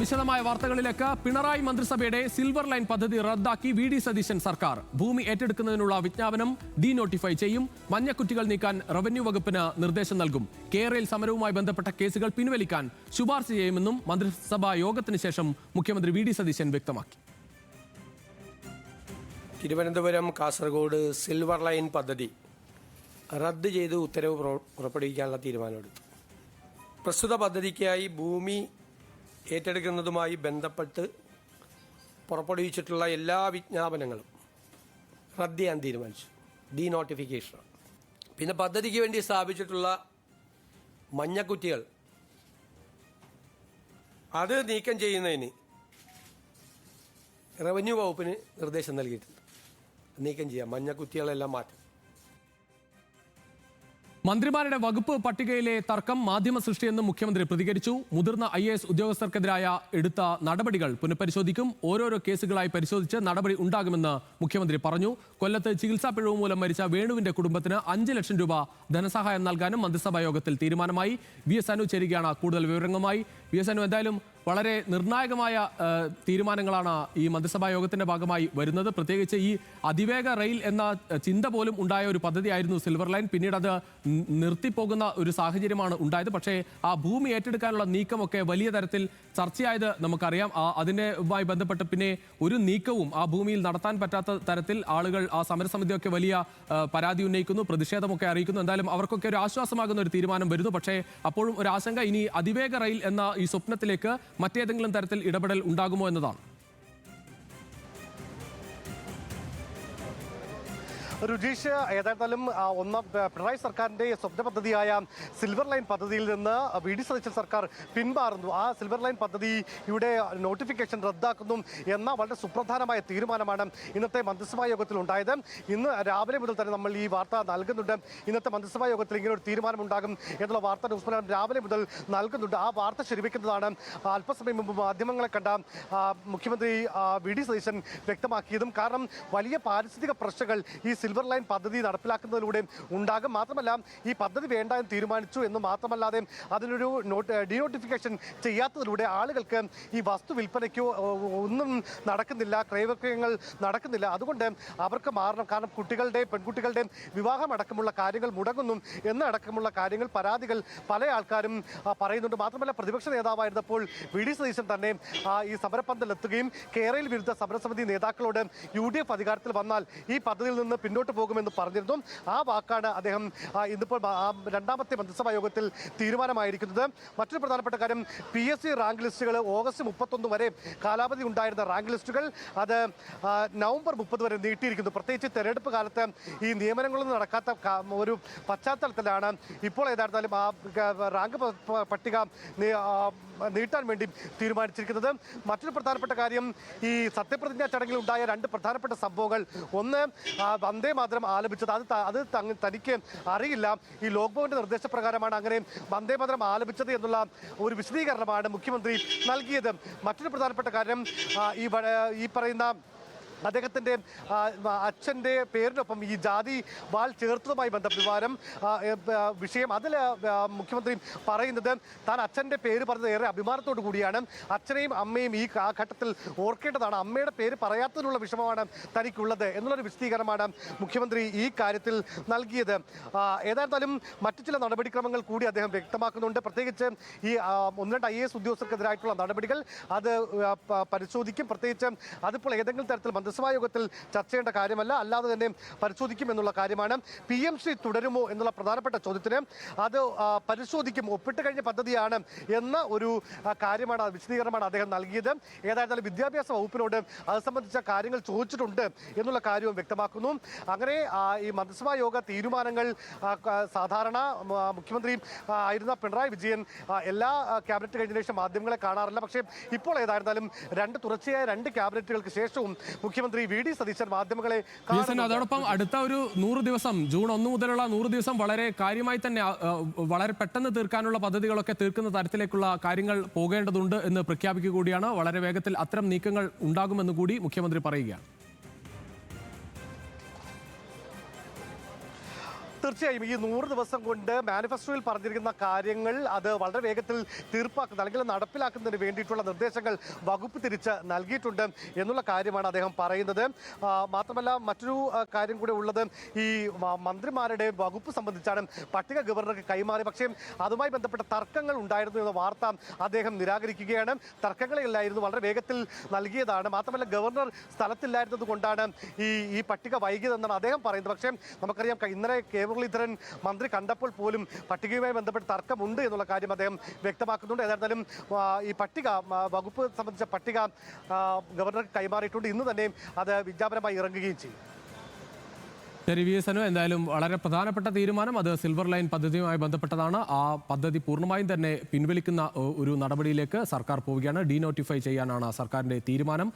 വിശദമായ വാർത്തകളിലേക്ക്. പിണറായി മന്ത്രിസഭയുടെ സിൽവർ ലൈൻ പദ്ധതി റദ്ദാക്കി വി ഡി സതീശൻ സർക്കാർ. ഭൂമി ഏറ്റെടുക്കുന്നതിനുള്ള വിജ്ഞാപനം ഡീനോട്ടിഫൈ ചെയ്യും. മഞ്ഞക്കുറ്റികൾ നീക്കാൻ റവന്യൂ വകുപ്പിന് നിർദ്ദേശം നൽകും. കേരള സമരവുമായി ബന്ധപ്പെട്ട കേസുകൾ പിൻവലിക്കാൻ ശുപാർശ ചെയ്യുമെന്നും മന്ത്രിസഭാ യോഗത്തിന് ശേഷം മുഖ്യമന്ത്രി വി ഡി സതീശൻ വ്യക്തമാക്കി. തിരുവനന്തപുരം കാസർഗോഡ് സിൽവർ ലൈൻ പദ്ധതി റദ്ദ് ചെയ്ത് ഉത്തരവ് പുറപ്പെടുവിക്കാനുള്ള തീരുമാനമെടുത്തു. പ്രസ്തുത പദ്ധതിക്കായി ഭൂമി ഏറ്റെടുക്കുന്നതുമായി ബന്ധപ്പെട്ട് പുറപ്പെടുവിച്ചിട്ടുള്ള എല്ലാ വിജ്ഞാപനങ്ങളും റദ്ദ് ചെയ്യാൻ തീരുമാനിച്ചു. ഡീനോട്ടിഫിക്കേഷൻ. പിന്നെ പദ്ധതിക്ക് വേണ്ടി സ്ഥാപിച്ചിട്ടുള്ള മഞ്ഞക്കുറ്റികൾ അത് നീക്കം ചെയ്യുന്നതിന് റവന്യൂ വകുപ്പിന് നിർദ്ദേശം നൽകിയിട്ടുണ്ട്. നീക്കം ചെയ്യാം, മഞ്ഞക്കുറ്റികളെല്ലാം മാറ്റാം. മന്ത്രിമാരുടെ വകുപ്പ് പട്ടികയിലെ തർക്കം മാധ്യമ സൃഷ്ടിയെന്നും മുഖ്യമന്ത്രി പ്രതികരിച്ചു. മുതിർന്ന IAS ഉദ്യോഗസ്ഥർക്കെതിരായ എടുത്ത നടപടികൾ പുനഃപരിശോധിക്കും. ഓരോരോ കേസുകളായി പരിശോധിച്ച് നടപടി ഉണ്ടാകുമെന്ന് മുഖ്യമന്ത്രി പറഞ്ഞു. കൊല്ലത്ത് ചികിത്സാ പിഴവ് മൂലം മരിച്ച വേണുവിന്റെ കുടുംബത്തിന് 5 ലക്ഷം രൂപ ധനസഹായം നൽകാനും മന്ത്രിസഭാ യോഗത്തിൽ തീരുമാനമായി. VS അനു ചേരുകയാണ് കൂടുതൽ വിവരങ്ങളുമായി. VS അനു, എന്തായാലും വളരെ നിർണായകമായ തീരുമാനങ്ങളാണ് ഈ മന്ത്രിസഭാ യോഗത്തിന്റെ ഭാഗമായി വരുന്നത്. പ്രത്യേകിച്ച് ഈ അതിവേഗ റെയിൽ എന്ന ചിന്ത പോലും ഉണ്ടായ ഒരു പദ്ധതിയായിരുന്നു സിൽവർ ലൈൻ. പിന്നീട് അത് നിർത്തിപ്പോകുന്ന ഒരു സാഹചര്യമാണ് ഉണ്ടായത്. പക്ഷേ ആ ഭൂമി ഏറ്റെടുക്കാനുള്ള നീക്കമൊക്കെ വലിയ തരത്തിൽ ചർച്ചയായത് നമുക്കറിയാം. അതിനുമായി ബന്ധപ്പെട്ട് പിന്നെ ഒരു നീക്കവും ആ ഭൂമിയിൽ നടത്താൻ പറ്റാത്ത തരത്തിൽ ആളുകൾ, ആ സമരസമിതിയൊക്കെ വലിയ പരാതി ഉന്നയിക്കുന്നു, പ്രതിഷേധമൊക്കെ അറിയിക്കുന്നു. എന്തായാലും അവർക്കൊക്കെ ഒരു ആശ്വാസമാകുന്ന ഒരു തീരുമാനം വരുന്നു. പക്ഷേ അപ്പോഴും ഒരു ആശങ്ക, ഇനി അതിവേഗ റെയിൽ എന്ന ഈ സ്വപ്നത്തിലേക്ക് മറ്റേതെങ്കിലും തരത്തിൽ ഇടപെടൽ ഉണ്ടാകുമോ എന്നതാണ്. രുചീഷ്, ഏതായാലും പിണറായി സർക്കാരിൻ്റെ സ്വപ്ന പദ്ധതിയായ സിൽവർ ലൈൻ പദ്ധതിയിൽ നിന്ന് വി ഡി സതീശൻ സർക്കാർ പിന്മാറുന്നു. ആ സിൽവർ ലൈൻ പദ്ധതിയുടെ നോട്ടിഫിക്കേഷൻ റദ്ദാക്കുന്നു എന്ന വളരെ സുപ്രധാനമായ തീരുമാനമാണ് ഇന്നത്തെ മന്ത്രിസഭാ യോഗത്തിൽ ഉണ്ടായത്. ഇന്ന് രാവിലെ മുതൽ തന്നെ നമ്മൾ ഈ വാർത്ത നൽകുന്നുണ്ട്. ഇന്നത്തെ മന്ത്രിസഭാ യോഗത്തിൽ ഇങ്ങനെ ഒരു തീരുമാനമുണ്ടാകും എന്നുള്ള വാർത്ത ന്യൂസ് മലയാളം രാവിലെ മുതൽ നൽകുന്നുണ്ട്. ആ വാർത്ത ശരിവെക്കുന്നതാണ് അല്പസമയം മുമ്പ് മാധ്യമങ്ങളെ കണ്ട മുഖ്യമന്ത്രി വി ഡി സതീശൻ വ്യക്തമാക്കിയതും. കാരണം വലിയ പാരിസ്ഥിതിക പ്രശ്നങ്ങൾ ഈ സിൽവർ ലൈൻ പദ്ധതി നടപ്പിലാക്കുന്നതിലൂടെ ഉണ്ടാകും. മാത്രമല്ല, ഈ പദ്ധതി വേണ്ട എന്ന് തീരുമാനിച്ചു എന്ന് മാത്രമല്ലാതെ അതിനൊരു ഡീനോട്ടിഫിക്കേഷൻ ചെയ്യാത്തതിലൂടെ ആളുകൾക്ക് ഈ വസ്തു വിൽപ്പനയ്ക്കോ ഒന്നും നടക്കുന്നില്ല, ക്രയവിക്രയങ്ങൾ നടക്കുന്നില്ല. അതുകൊണ്ട് അവർക്ക് മാറണം. കാരണം പെൺകുട്ടികളുടെ വിവാഹമടക്കമുള്ള കാര്യങ്ങൾ മുടങ്ങുന്നു എന്നടക്കമുള്ള കാര്യങ്ങൾ, പരാതികൾ പല ആൾക്കാരും പറയുന്നുണ്ട്. മാത്രമല്ല, പ്രതിപക്ഷ നേതാവായിരുന്നപ്പോൾ വി ഡി സതീശൻ തന്നെ ഈ സമരപ്പന്തലെത്തുകയും കേരള വിരുദ്ധ സമരസമിതി നേതാക്കളോട് UDF അധികാരത്തിൽ വന്നാൽ ഈ പദ്ധതിയിൽ നിന്ന് പിന്നോട്ട് പോകുമെന്ന് പറഞ്ഞിരുന്നു. ആ വാക്കാണ് അദ്ദേഹം ഇന്നിപ്പോൾ രണ്ടാമത്തെ മന്ത്രിസഭാ യോഗത്തിൽ തീരുമാനമായിരിക്കുന്നത്. മറ്റൊരു പ്രധാനപ്പെട്ട കാര്യം, PSC റാങ്ക് ലിസ്റ്റുകൾ ഓഗസ്റ്റ് 31 വരെ കാലാവധി ഉണ്ടായിരുന്ന റാങ്ക് ലിസ്റ്റുകൾ അത് നവംബർ 30 വരെ നീട്ടിയിരിക്കുന്നു. പ്രത്യേകിച്ച് തെരഞ്ഞെടുപ്പ് കാലത്ത് ഈ നിയമനങ്ങളൊന്നും നടക്കാത്ത ഒരു പശ്ചാത്തലത്തിലാണ് ഇപ്പോൾ ഏതായിരുന്നാലും ആ റാങ്ക് പട്ടിക നീട്ടാൻ വേണ്ടി തീരുമാനിച്ചിരിക്കുന്നത്. മറ്റൊരു പ്രധാനപ്പെട്ട കാര്യം, ഈ സത്യപ്രതിജ്ഞാ ചടങ്ങിൽ ഉണ്ടായ 2 പ്രധാനപ്പെട്ട സംഭവങ്ങൾ. ഒന്ന്, വന്ദേ മാതരം ആലപിച്ചത്. അത് തനിക്ക് അറിയില്ല. ഈ ലോക്ഭവന്റെ നിർദ്ദേശപ്രകാരമാണ് അങ്ങനെ വന്ദേ മാതരം ആലപിച്ചത് എന്നുള്ള ഒരു വിശദീകരണമാണ് മുഖ്യമന്ത്രി നൽകിയത്. മറ്റൊരു പ്രധാനപ്പെട്ട കാര്യം, ഈ പറയുന്ന അദ്ദേഹത്തിൻ്റെ അച്ഛൻ്റെ പേരിനൊപ്പം ഈ ജാതി വാൾ ചേർത്തതുമായി ബന്ധപ്പെട്ട വിഷയം. അതിൽ മുഖ്യമന്ത്രി പറയുന്നത് താൻ അച്ഛൻ്റെ പേര് പറഞ്ഞത് ഏറെ അഭിമാനത്തോടു കൂടിയാണ്. അച്ഛനെയും അമ്മയും ഈ ഘട്ടത്തിൽ ഓർക്കേണ്ടതാണ്. അമ്മയുടെ പേര് പറയാത്തതിനുള്ള വിഷമമാണ് തനിക്കുള്ളത് എന്നുള്ളൊരു വിശദീകരണമാണ് മുഖ്യമന്ത്രി ഈ കാര്യത്തിൽ നൽകിയത്. ഏതായാലും മറ്റു ചില നടപടിക്രമങ്ങൾ കൂടി അദ്ദേഹം വ്യക്തമാക്കുന്നുണ്ട്. പ്രത്യേകിച്ച് ഈ 1-2 IAS ഉദ്യോഗസ്ഥർക്കെതിരായിട്ടുള്ള നടപടികൾ അത് പരിശോധിക്കും. പ്രത്യേകിച്ച് അതിപ്പോൾ ഏതെങ്കിലും തരത്തിൽ മന്ത്രിസഭാ യോഗത്തിൽ ചർച്ച ചെയ്യേണ്ട കാര്യമല്ല, അല്ലാതെ തന്നെ പരിശോധിക്കും എന്നുള്ള കാര്യമാണ്. PMC തുടരുമോ എന്നുള്ള പ്രധാനപ്പെട്ട ചോദ്യത്തിന് അത് പരിശോധിക്കും, ഒപ്പിട്ട് കഴിഞ്ഞ പദ്ധതിയാണ് എന്ന ഒരു കാര്യമാണ്, വിശദീകരണമാണ് അദ്ദേഹം നൽകിയത്. ഏതായാലും വിദ്യാഭ്യാസ വകുപ്പിനോട് അത് സംബന്ധിച്ച കാര്യങ്ങൾ ചോദിച്ചിട്ടുണ്ട് എന്നുള്ള കാര്യവും വ്യക്തമാക്കുന്നു. അങ്ങനെ ഈ മന്ത്രിസഭാ യോഗ തീരുമാനങ്ങൾ സാധാരണ മുഖ്യമന്ത്രി ആയിരുന്ന പിണറായി വിജയൻ എല്ലാ ക്യാബിനറ്റ് കഴിഞ്ഞ ശേഷം മാധ്യമങ്ങളെ കാണാറില്ല. പക്ഷേ ഇപ്പോൾ ഏതായിരുന്നാലും തുടർച്ചയായ 2 ക്യാബിനറ്റുകൾക്ക് ശേഷവും മുഖ്യമന്ത്രി വി ഡി സതീശൻ മാധ്യമങ്ങളെ. അതോടൊപ്പം അടുത്ത ഒരു 100 ദിവസം, ജൂൺ 1 മുതലുള്ള 100 ദിവസം വളരെ കാര്യമായി തന്നെ വളരെ പെട്ടെന്ന് തീർക്കാനുള്ള പദ്ധതികളൊക്കെ തീർക്കുന്ന തരത്തിലേക്കുള്ള കാര്യങ്ങൾ പോകേണ്ടതുണ്ട് എന്ന് പ്രഖ്യാപിക്കുക കൂടിയാണ്. വളരെ വേഗത്തിൽ അത്തരം നീക്കങ്ങൾ ഉണ്ടാകുമെന്ന് കൂടി മുഖ്യമന്ത്രി പറയുകയാണ്. തീർച്ചയായും ഈ 100 ദിവസം കൊണ്ട് മാനിഫെസ്റ്റോയിൽ പറഞ്ഞിരിക്കുന്ന കാര്യങ്ങൾ അത് വളരെ വേഗത്തിൽ തീർപ്പാക്കുന്ന അല്ലെങ്കിൽ നടപ്പിലാക്കുന്നതിന് വേണ്ടിയിട്ടുള്ള നിർദ്ദേശങ്ങൾ വകുപ്പ് തിരിച്ച് നൽകിയിട്ടുണ്ട് എന്നുള്ള കാര്യമാണ് അദ്ദേഹം പറയുന്നത്. മാത്രമല്ല മറ്റൊരു കാര്യം കൂടെ ഉള്ളത്, ഈ മന്ത്രിമാരുടെ വകുപ്പ് സംബന്ധിച്ചാണ് പട്ടിക ഗവർണർക്ക് കൈമാറി. പക്ഷേ അതുമായി ബന്ധപ്പെട്ട തർക്കങ്ങൾ ഉണ്ടായിരുന്നു എന്ന വാർത്ത അദ്ദേഹം നിരാകരിക്കുകയാണ്. തർക്കങ്ങളില്ലായിരുന്നു, വളരെ വേഗത്തിൽ നൽകിയതാണ്. മാത്രമല്ല ഗവർണർ സ്ഥലത്തില്ലായിരുന്നത് കൊണ്ടാണ് ഈ പട്ടിക വൈകിയതെന്നാണ് അദ്ദേഹം പറയുന്നത്. പക്ഷേ നമുക്കറിയാം ഇന്നലെ കെ മുരളീധരൻ മന്ത്രി കണ്ടപ്പോൾ പോലും പട്ടികയുമായി ബന്ധപ്പെട്ട് തർക്കമുണ്ട് എന്നുള്ള കാര്യം അദ്ദേഹം വ്യക്തമാക്കുന്നുണ്ട്. ഏതായാലും ഈ പട്ടിക വകുപ്പ് സംബന്ധിച്ച പട്ടിക ഗവർണർക്ക് കൈമാറിയിട്ടുണ്ട്. ഇന്ന് തന്നെ അത് വിജ്ഞാപനമായി ഇറങ്ങുകയും ചെയ്യും. ശരി വി എസ് അനു, എന്തായാലും വളരെ പ്രധാനപ്പെട്ട തീരുമാനം. അത് സിൽവർ ലൈൻ പദ്ധതിയുമായി ബന്ധപ്പെട്ടതാണ്. ആ പദ്ധതി പൂർണ്ണമായും തന്നെ പിൻവലിക്കുന്ന ഒരു നടപടിയിലേക്ക് സർക്കാർ പോവുകയാണ്. ഡീനോട്ടിഫൈ ചെയ്യാനാണ് സർക്കാരിന്റെ തീരുമാനം.